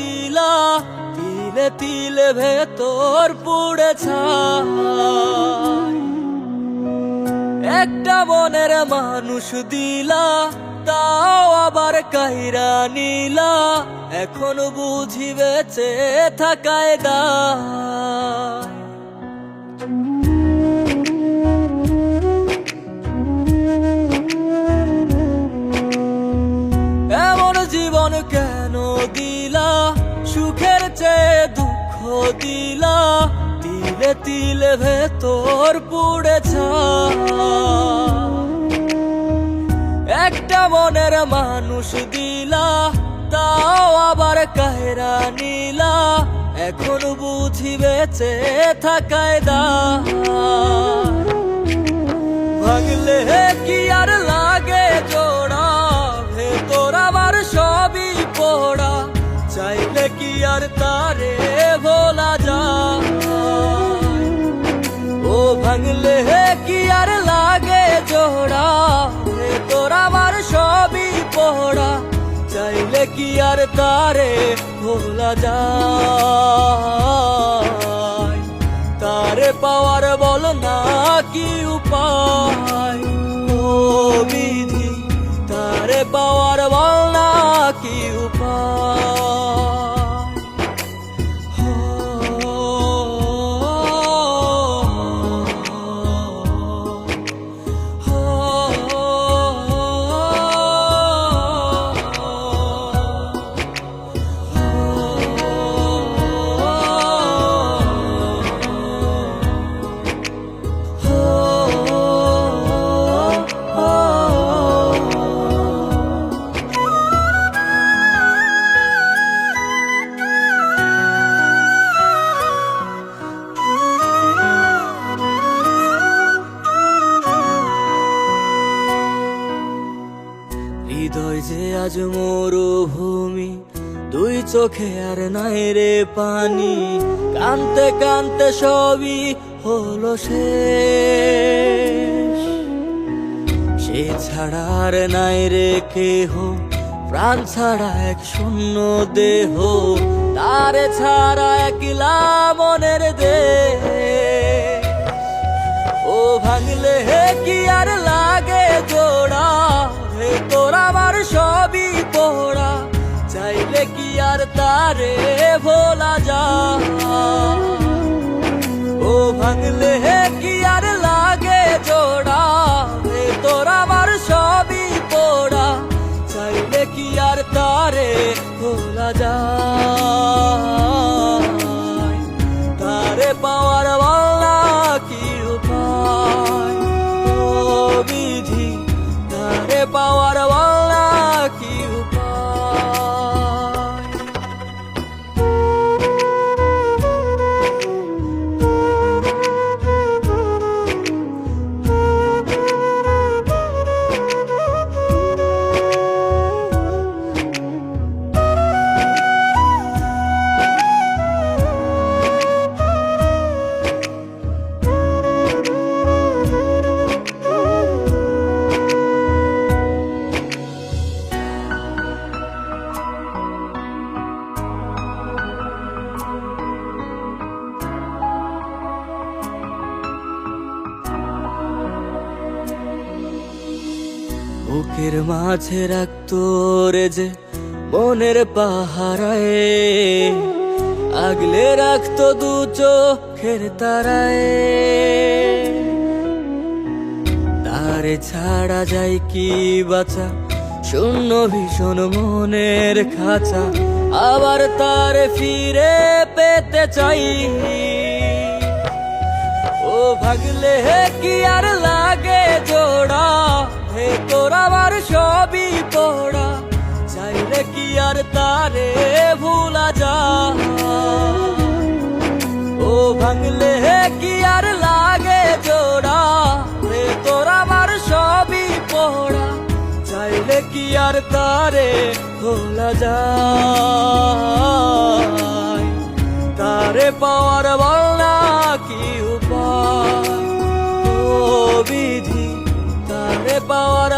দিলা, তিলে তিলে ভেতর পুড়ে ছাই। একটা মনের মানুষ দিলা, তাও আবার কাহিরা নিলা, এখন বুঝি বেঁচে থাকায় দায়। এমন জীবন কেন দিলা, সুখের চেয়ে দুঃখ দিলা, তিলে তিলে ভেতর পুড়ে ছাই। একটা মনের মানুষ দিলা, তাও আবার কাহিরা নিলা, এখন বুঝি বেঁচে থাকায় দায়। ভাঙলে কি আর লাগে জোড়া, ভেতর আমার সবই পোড়া, চাইলে কি আর তারে ভোলা যায়। ও ভাঙলে কি আর লাগে জোড়া, ভেতর আমার সবই পোড়া, চাইলে কি আর তারে ভোলা যায়। তারে পাওয়ার বল না কি উপায়, ও বিধি তারে পাওয়ার বল না কি উপায়। হৃদয় যে আজ মরুভূমি, দুই চোখে আর নাই রে পানি, কানতে কানতে সবই হলো শেষ। সে ছাড়া আর নাই রে কেহ, প্রাণ ছাড়া এক শূন্য দেহ, তারে ছাড়া একলা মনের দেহ। ও ভাঙলে কি আর লাগে জোড়া, ভেতর আমার সবই পোড়া, চাইলে কি আর তারে ভোলা যায়। ও ভাঙলে কি আর লাগে জোড়া, ভেতর আমার সবই পোড়া, চাইলে কি আর তারে ভোলা যায়। তারে পাওয়ার বল না কি উপায়, ও বিধি তারে পাওয়ার বল না কি উপায়। বুকের মাঝে রাখতো রে যে মনের পাহারায়, আগলে রাখতো দু চোখের তারায়। তারে ছাড়া যায় কি বাঁচা, শূন্য ভীষণ মনের খাঁচা, আবার তারে ফিরে পেতে চাই। ও ভাগলে কি আর লাগে জোড়া, ভেতর আমার সবই পোড়া, চাইলে কি আর তারে ভুলা যায়। ও ভাঙলে কি আর লাগে জোড়া, ভেতর আমার সবই পোড়া, চাইলে কি আর তারে ভোলা যায়। তারে পাওয়ার বল না কি উপায়, ও বিধি তারে পাওয়ার